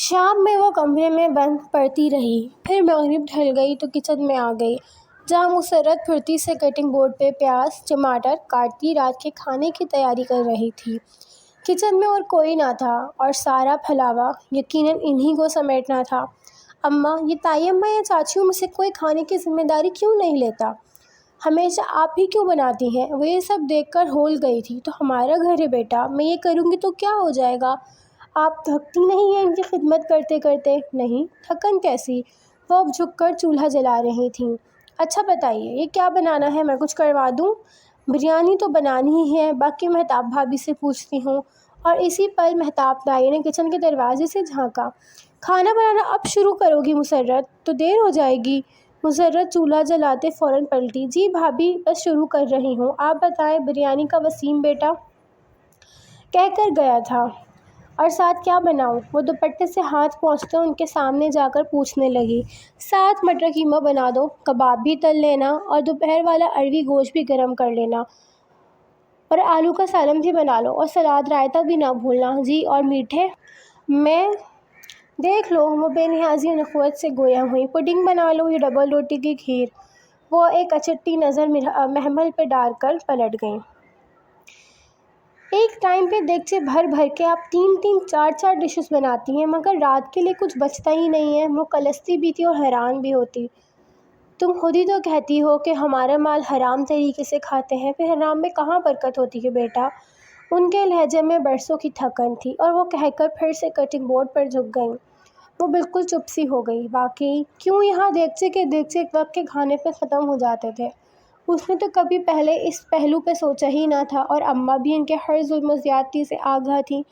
شام میں وہ کمرے میں بند پڑتی رہی، پھر مغرب ڈھل گئی تو کچن میں آ گئی، جہاں مسرت پھرتی سے کٹنگ بورڈ پہ پیاز ٹماٹر کاٹتی رات کے کھانے کی تیاری کر رہی تھی۔ کچن میں اور کوئی نہ تھا اور سارا پھیلاوا یقیناً انہی کو سمیٹنا تھا۔ اماں، یہ تائی اماں یا چاچیوں میں سے کوئی کھانے کی ذمہ داری کیوں نہیں لیتا؟ ہمیشہ آپ ہی کیوں بناتی ہیں؟ وہ یہ سب دیکھ کر ہول گئی تھی۔ تو ہمارا گھر ہے بیٹا، میں یہ کروں گی تو کیا ہو جائے گا؟ آپ تھکتی نہیں ہیں ان کی خدمت کرتے کرتے؟ نہیں، تھکن کیسی؟ وہ اب جھک کر چولہا جلا رہی تھیں۔ اچھا بتائیے، یہ کیا بنانا ہے؟ میں کچھ کروا دوں؟ بریانی تو بنانی ہی ہے، باقی مہتاب بھابھی سے پوچھتی ہوں۔ اور اسی پل مہتاب دائی نے کچن کے دروازے سے جھانکا۔ کھانا بنانا اب شروع کرو گی مسرت؟ تو دیر ہو جائے گی۔ مسرت چولہا جلاتے فوراً پلٹی۔ جی بھابھی، بس شروع کر رہی ہوں، آپ بتائیں بریانی کا وسیم بیٹا کہہ کر گیا تھا، اور ساتھ کیا بناؤں؟ وہ دوپٹے سے ہاتھ پوچھتے ان کے سامنے جا کر پوچھنے لگی۔ ساتھ مٹر قیمہ بنا دو، کباب بھی تل لینا اور دوپہر والا اروی گوشت بھی گرم کر لینا، اور آلو کا سالن بھی بنا لو، اور سلاد رائتا بھی نہ بھولنا۔ جی، اور میٹھے میں؟ دیکھ لو، وہ بے نیازی نخوت سے گویا ہوئی۔ پڈنگ بنا لو یا ڈبل روٹی کی کھیر؟ وہ ایک اچٹی نظر محمل پہ ڈال کر پلٹ گئیں۔ ایک ٹائم پہ دیگچے بھر بھر کے آپ 3 4 ڈشز بناتی ہیں، مگر رات کے لیے کچھ بچتا ہی نہیں ہے۔ وہ کلستی بھی تھی اور حیران بھی ہوتی۔ تم خود ہی تو کہتی ہو کہ ہمارا مال حرام طریقے سے کھاتے ہیں، پھر حرام میں کہاں برکت ہوتی ہے بیٹا؟ ان کے لہجے میں برسوں کی تھکن تھی، اور وہ کہہ کر پھر سے کٹنگ بورڈ پر جھک گئیں۔ وہ بالکل چپ سی ہو گئی۔ واقعی، کیوں یہاں دیگچے کے دیگچے ایک وقت کے کھانے پہ ختم ہو جاتے تھے؟ اس نے تو کبھی پہلے اس پہلو پہ سوچا ہی نہ تھا، اور اماں بھی ان کے ہر ظلم و زیادتی سے آگاہ تھیں،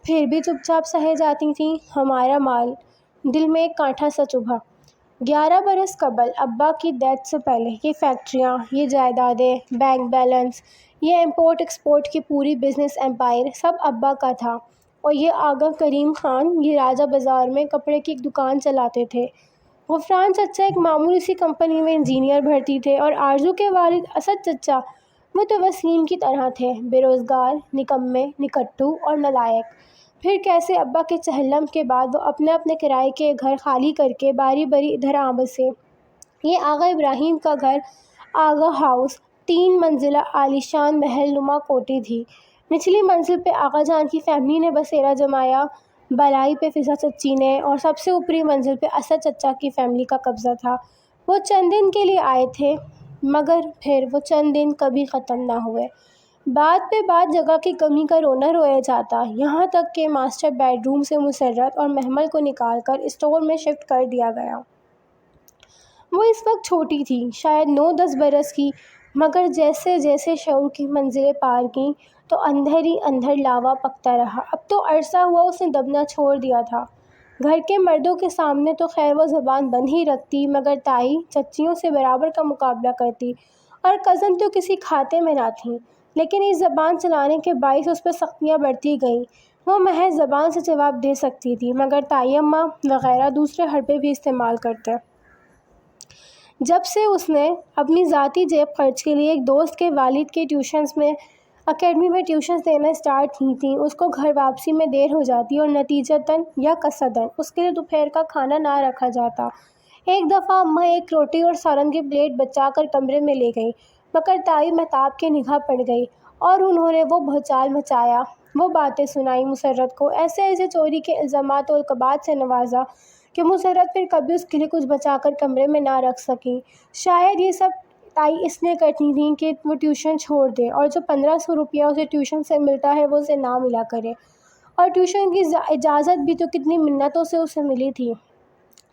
پھر بھی چپ چاپ سہے جاتی تھیں۔ ہمارا مال، دل میں ایک کانٹا سا چبھا۔ 11 برس قبل، ابا کی ڈیتھ سے پہلے، یہ فیکٹریاں، یہ جائیدادیں، بینک بیلنس، یہ امپورٹ ایکسپورٹ کی پوری بزنس امپائر سب ابا کا تھا، اور یہ آغا کریم خان، یہ راجہ بازار میں کپڑے کی ایک دکان چلاتے تھے۔ غفران چچا ایک معمولی سی کمپنی میں انجینئر بھرتی تھے، اور آرزو کے والد اسد چچا، وہ تو وسیم کی طرح تھے، بے روزگار، نکمے، نکٹو اور نالائق۔ پھر کیسے ابا کے چہلم کے بعد وہ اپنے اپنے کرائے کے گھر خالی کر کے باری باری ادھر آ بسے۔ یہ آغا ابراہیم کا گھر، آغا ہاؤس، 3 منزلہ عالیشان محل نما کوٹھی تھی۔ نچلی منزل پہ آغا جان کی فیملی نے بسیرا جمایا، بالائی پہ فضا چچی نے، اور سب سے اوپری منزل پہ اسد چچا کی فیملی کا قبضہ تھا۔ وہ چند دن کے لیے آئے تھے، مگر پھر وہ چند دن کبھی ختم نہ ہوئے۔ بات پہ بات جگہ کی کمی کا رونا رویا جاتا، یہاں تک کہ ماسٹر بیڈ روم سے مسرت اور محمل کو نکال کر اسٹور میں شفٹ کر دیا گیا۔ وہ اس وقت چھوٹی تھی، شاید 9 10 برس کی، مگر جیسے جیسے شعور کی منزلیں پار کیں تو اندر ہی اندر لاوا پکتا رہا۔ اب تو عرصہ ہوا اس نے دبنا چھوڑ دیا تھا۔ گھر کے مردوں کے سامنے تو خیر وہ زبان بند ہی رکھتی، مگر تائی چچیوں سے برابر کا مقابلہ کرتی، اور کزن تو کسی کھاتے میں نہ تھیں۔ لیکن اس زبان چلانے کے باعث اس پہ سختیاں بڑھتی گئیں۔ وہ محض زبان سے جواب دے سکتی تھی، مگر تائی اماں وغیرہ دوسرے حربے بھی استعمال کرتے۔ جب سے اس نے اپنی ذاتی جیب خرچ کے لیے ایک دوست کے والد کے ٹیوشنز میں اکیڈمی میں ٹیوشنز دینا اسٹارٹ کی تھیں، اس کو گھر واپسی میں دیر ہو جاتی، اور نتیجتاً یا قصداً اس کے لیے دوپہر کا کھانا نہ رکھا جاتا۔ ایک دفعہ اماں ایک روٹی اور سالن کی پلیٹ بچا کر کمرے میں لے گئیں، مگر تائی مہتاب کی نگاہ پڑ گئی، اور انہوں نے وہ بھوچال مچایا، وہ باتیں سنائیں مسرت کو، ایسے ایسے چوری کے الزامات و القابات سے نوازا کہ مسرت پھر کبھی اس کے لیے کچھ بچا کر کمرے میں نہ رکھ سکی۔ شاید یہ سب تائی اس لیے کرتی تھیں کہ وہ ٹیوشن چھوڑ دے، اور جو 1500 روپیہ اسے ٹیوشن سے ملتا ہے وہ اسے نہ ملا کرے۔ اور ٹیوشن کی اجازت بھی تو کتنی منتوں سے اسے ملی تھی،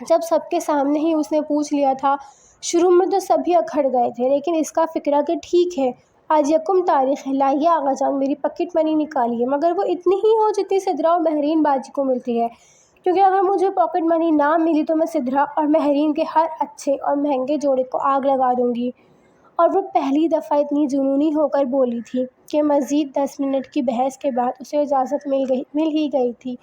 جب سب کے سامنے ہی اس نے پوچھ لیا تھا۔ شروع میں تو سبھی اکھڑ گئے تھے، لیکن اس کا فکرہ کہ ٹھیک ہے، آج 1 تاریخ ہے، لائیے آغا جان میری پاکٹ منی نکالیے، مگر وہ اتنی ہی ہو جتنی سدرا اور مہرین باجی کو ملتی ہے، کیونکہ اگر مجھے پاکٹ منی نہ ملی تو میں سدرا اور مہرین کے ہر اچھے اور مہنگے جوڑے کو آگ لگا دوں گی۔ اور وہ پہلی دفعہ اتنی جنونی ہو کر بولی تھی کہ مزید 10 منٹ کی بحث کے بعد اسے اجازت مل ہی گئی تھی۔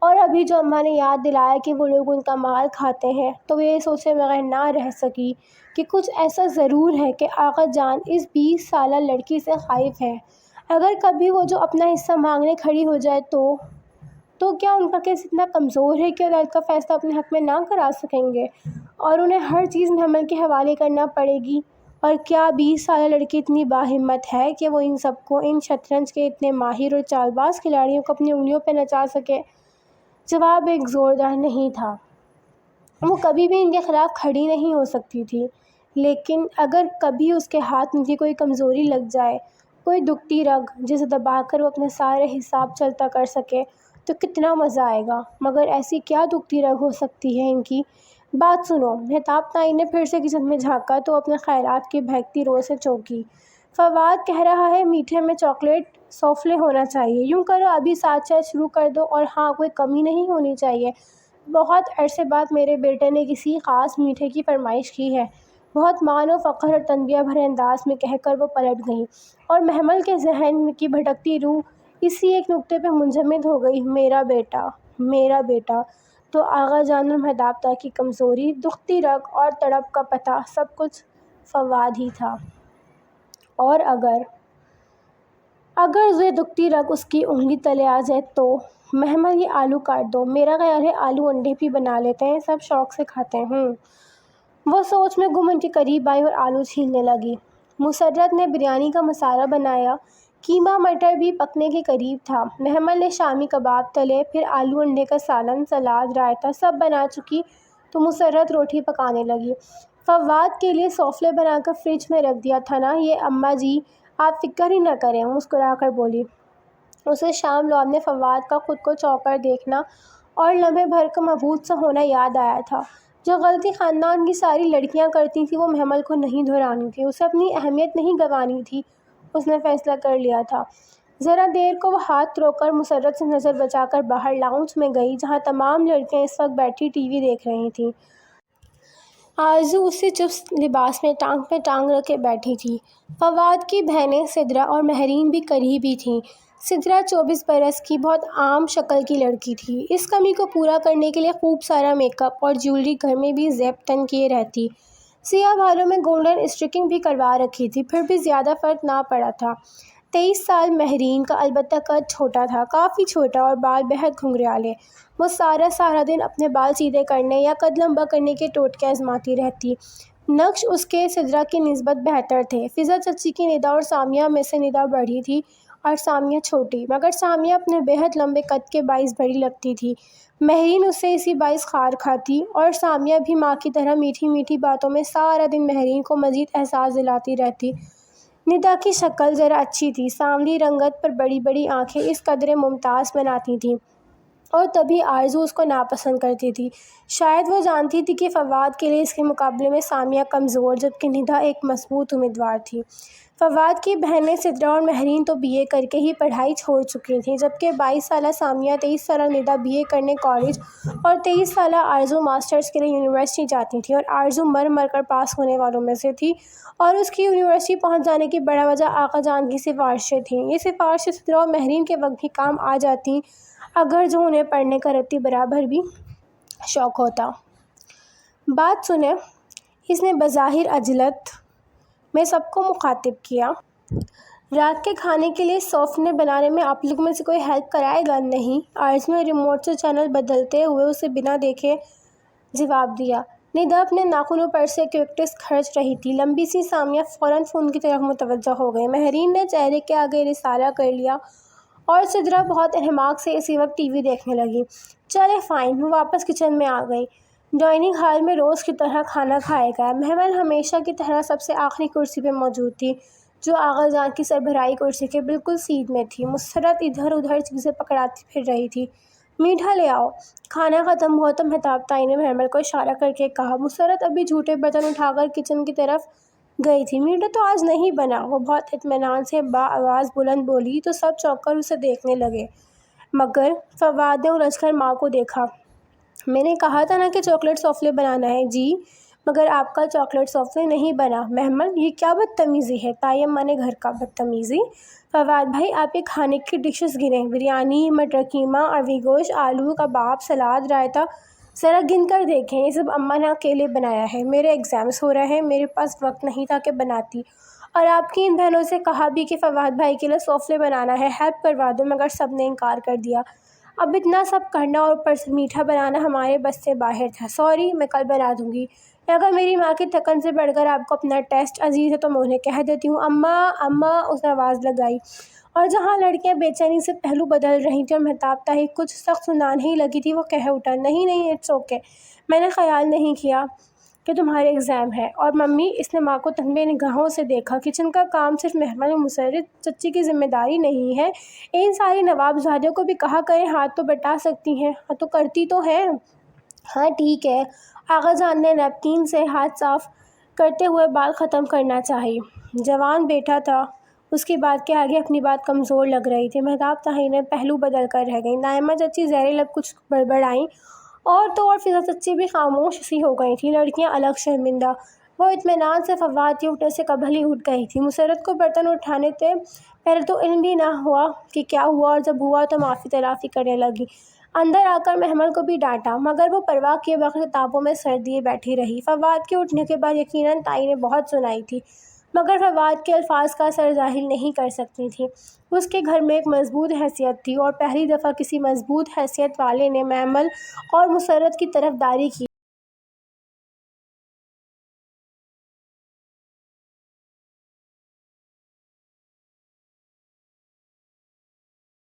اور ابھی جو اماں نے یاد دلایا کہ وہ لوگ ان کا مال کھاتے ہیں، تو وہ یہ سوچے بغیر نہ رہ سکی کہ کچھ ایسا ضرور ہے کہ آغا جان اس 20 سالہ لڑکی سے خائف ہے۔ اگر کبھی وہ جو اپنا حصہ مانگنے کھڑی ہو جائے تو تو کیا ان کا کیس اتنا کمزور ہے کہ عدالت کا فیصلہ اپنے حق میں نہ کرا سکیں گے اور انہیں ہر چیز محمل کے حوالے کرنا پڑے گی؟ اور کیا 20 سالہ لڑکی اتنی باہمت ہے کہ وہ ان سب کو، ان شطرنج کے اتنے ماہر اور چالباز کھلاڑیوں کو اپنی انگلیوں پہ نچا سکے؟ جواب ایک زوردار نہیں تھا۔ وہ کبھی بھی ان کے خلاف کھڑی نہیں ہو سکتی تھی، لیکن اگر کبھی اس کے ہاتھ میں کوئی کمزوری لگ جائے، کوئی دکھتی رگ جسے دبا کر وہ اپنے سارے حساب چلتا کر سکے، تو کتنا مزہ آئے گا۔ مگر ایسی کیا دکھتی رگ ہو سکتی ہے ان کی؟ بات سنو۔ مہتاب تائی نے پھر سے کچن میں جھانکا تو اپنے خیالات کی بہکتی روح سے چونکی۔ فواد کہہ رہا ہے میٹھے میں چاکلیٹ سوفلے ہونا چاہیے۔ یوں کرو ابھی ساتھ چائے شروع کر دو، اور ہاں، کوئی کمی نہیں ہونی چاہیے۔ بہت عرصے بعد میرے بیٹے نے کسی خاص میٹھے کی فرمائش کی ہے، بہت مان و فخر اور تنبیہ بھرے انداز میں کہہ کر وہ پلٹ گئیں، اور محمل کے ذہن کی بھٹکتی روح اسی ایک نکتے پہ منجمد ہو گئی، میرا بیٹا، میرا بیٹا۔ تو آغا جان اور مہتاب تائی کی کمزوری، دکھتی رگ اور تڑپ کا پتہ، سب کچھ فواد ہی تھا۔ اور اگر یہ دکھتی رگ اس کی انگلی تلے آ جائے تو؟ محمل، یہ آلو کاٹ دو، میرا خیال ہے آلو انڈے بھی بنا لیتے ہیں، سب شوق سے کھاتے ہیں۔ وہ سوچ میں گم ان کے قریب آئی اور آلو چھیلنے لگی۔ مسرت نے بریانی کا مسالہ بنایا، قیمہ مٹر بھی پکنے کے قریب تھا۔ محمل نے شامی کباب تلے، پھر آلو انڈے کا سالن، سلاد، رائتہ سب بنا چکی تو مسرت روٹی پکانے لگی۔ فواد کے لیے سوفلے بنا کر فریج میں رکھ دیا تھا نا یہ اماں جی، آپ فکر ہی نہ کریں، مسکرا کر بولی۔ اسے شام لعاب نے فواد کا خود کو چونک کر دیکھنا اور لمحے بھر کا مبہوت سا ہونا یاد آیا تھا۔ جو غلطی خاندان کی ساری لڑکیاں کرتی تھیں وہ محمل کو نہیں دہرانی تھی، اسے اپنی اہمیت نہیں گنوانی تھی۔ اس نے فیصلہ کر لیا تھا۔ ذرا دیر کو وہ ہاتھ روک کر مسرت سے نظر بچا کر باہر لاؤنج میں گئی، جہاں تمام لڑکیاں اس وقت بیٹھی ٹی وی دیکھ رہی تھیں۔ آرزو اسی چست لباس میں ٹانگ پہ ٹانگ رکھے بیٹھی تھی۔ فواد کی بہنیں سدرا اور مہرین بھی قریب ہی تھیں۔ سدرا 24 برس کی بہت عام شکل کی لڑکی تھی۔ اس کمی کو پورا کرنے کے لیے خوب سارا میک اپ اور جیولری گھر میں بھی زیب تن کیے رہتی۔ سیاہ بالوں میں گولڈن اسٹرکنگ بھی کروا رکھی تھی، پھر بھی زیادہ فرق نہ پڑا تھا۔ 23 سال مہرین کا البتہ قد چھوٹا تھا، کافی چھوٹا، اور بال بہت گھنگریالے۔ وہ سارا دن اپنے بال سیدھے کرنے یا قد لمبا کرنے کے ٹوٹکے آزماتی رہتی۔ نقش اس کے سدرا کی نسبت بہتر تھے۔ فضا چچی کی ندا اور سامیہ میں سے ندا بڑی تھی اور سامیہ چھوٹی، مگر سامیہ اپنے بہت لمبے قد کے باعث بڑی لگتی تھی۔ مہرین اس سے اسی باعث خار کھاتی، اور سامیہ بھی ماں کی طرح میٹھی میٹھی باتوں میں سارا دن مہرین کو مزید احساس دلاتی رہتی۔ ندا کی شکل ذرا اچھی تھی، سانولی رنگت پر بڑی بڑی آنکھیں اس قدرے ممتاز بناتی تھیں، اور تبھی آرزو اس کو ناپسند کرتی تھی۔ شاید وہ جانتی تھی کہ فواد کے لیے اس کے مقابلے میں سامیہ کمزور، جبکہ ندا ایک مضبوط امیدوار تھی۔ فواد کی بہنیں سدرا اور مہرین تو BA کر کے ہی پڑھائی چھوڑ چکی تھیں، جبکہ 22 سالہ سامیہ، 23 سالہ ندا BA کرنے کالج، اور 23 سالہ آرزو ماسٹرز کے لیے یونیورسٹی جاتی تھیں، اور آرزو مر مر کر پاس ہونے والوں میں سے تھی، اور اس کی یونیورسٹی پہنچ جانے کی بڑا وجہ آقا جان کی سفارشیں تھیں۔ یہ سفارشیں سدرا اور مہرین کے وقت بھی کام آ جاتیں، اگر جو انہیں پڑھنے کا رتی برابر بھی شوق ہوتا۔ بات سنیں، اس نے بظاہر عجلت میں سب کو مخاطب کیا۔ رات کے کھانے کے لیے سوفلے بنانے میں آپ لوگوں میں سے کوئی ہیلپ کرائے گا؟ نہیں، آرزو نے ریموٹ سے چینل بدلتے ہوئے اسے بنا دیکھے جواب دیا۔ ندا اپنے ناخنوں پر سے کیکٹس کھرچ رہی تھی۔ لمبی سی سامیہ فوراً فون کی طرف متوجہ ہو گئی۔ مہرین نے چہرے کے آگے رسالہ کر لیا، اور سدرا بہت احماق سے اسی وقت ٹی وی دیکھنے لگی۔ چلے فائن، وہ واپس کچن میں آ گئی۔ ڈائننگ ہال میں روز کی طرح کھانا کھایا گیا۔ محمل ہمیشہ کی طرح سب سے آخری کرسی پہ موجود تھی، جو آغا جان کی سربراہی کرسی کے بالکل سیدھ میں تھی۔ مسرت ادھر ادھر چیزیں پکڑاتی پھر رہی تھی۔ میٹھا لے آؤ۔ کھانا ختم ہوا تو مہتاب تائی نے محمل کو اشارہ کر کے کہا۔ مسرت ابھی جھوٹے برتن اٹھا کر کچن کی طرف گئی تھی۔ میٹھا تو آج نہیں بنا، وہ بہت اطمینان سے بآواز بلند بولی تو سب چونک کر اسے دیکھنے لگے۔ مگر فواد نے الجھ کر ماں کو دیکھا۔ میں نے کہا تھا نا کہ چاکلیٹ سوفلے بنانا ہے۔ جی، مگر آپ کا چاکلیٹ سوفلے نہیں بنا۔ محمل، یہ کیا بدتمیزی ہے؟ تائی اماں نے گھر کا بدتمیزی؟ فواد بھائی، آپ یہ کھانے کی ڈشز گنیں، بریانی، مٹر قیمہ، اروی گوشت، آلو کباب، سلاد، رائتہ، ذرا گن کر دیکھیں۔ یہ سب اماں نے اکیلے بنایا ہے۔ میرے ایگزامز ہو رہے ہیں، میرے پاس وقت نہیں تھا کہ بناتی، اور آپ کی ان بہنوں سے کہا بھی کہ فواد بھائی کے لیے سوفلے بنانا ہے، ہیلپ کروا دو، مگر سب نے انکار کر دیا۔ اب اتنا سب کرنا اور اوپر سے میٹھا بنانا ہمارے بس سے باہر تھا۔ سوری، میں کل بنا دوں گی۔ اگر میری ماں کی تھکن سے بڑھ کر آپ کو اپنا ٹیسٹ عزیز ہے تو میں انہیں کہہ دیتی ہوں۔ اماں اماں، اس نے آواز لگائی، اور جہاں لڑکیاں بے چینی سے پہلو بدل رہی تھیں اور مہتاب طاہر کچھ سخت سنانے ہی لگی تھی، وہ کہہ اٹھا، نہیں نہیں، اٹس اوکے، میں نے خیال نہیں کیا کہ تمہارے ایگزام ہے۔ اور ممی، اس نے ماں کو تنبیہ نگاہوں سے دیکھا، کچن کا کام صرف مہمان و مسرت چچی کی ذمہ داری نہیں ہے، ان ساری نواب زادیوں کو بھی کہا کریں ہاتھ تو بٹا سکتی ہیں۔ ہاں تو کرتی تو ہے۔ ہاں ٹھیک ہے۔ آغا جان نے نیپکن سے ہاتھ صاف کرتے ہوئے بات ختم کرنا چاہی۔ جوان بیٹا تھا، اس کی بات کے آگے اپنی بات کمزور لگ رہی تھی۔ مہتاب طاہر نے پہلو بدل کر رہ گئیں۔ نائمہ چچی زہرے لب کچھ بڑبڑائیں، اور تو اور فضا چچی بھی خاموش سی ہو گئی تھیں۔ لڑکیاں الگ شرمندہ، وہ اطمینان سے فواد کے اٹھنے سے قبل ہی اٹھ گئی تھیں۔ مسرت کو برتن اٹھانے سے پہلے تو علم بھی نہ ہوا کہ کیا ہوا، اور جب ہوا تو معافی تلافی کرنے لگی۔ اندر آ کر محمل کو بھی ڈانٹا، مگر وہ پرواہ کیے بغیر کتابوں میں سر دیے بیٹھی رہی۔ فواد کے اٹھنے کے بعد یقیناً تائی نے بہت سنائی تھی، مگر فواد کے الفاظ کا اثر ظاہر نہیں کر سکتی تھی۔ اس کے گھر میں ایک مضبوط حیثیت تھی، اور پہلی دفعہ کسی مضبوط حیثیت والے نے محمل اور مسرت کی طرفداری کی۔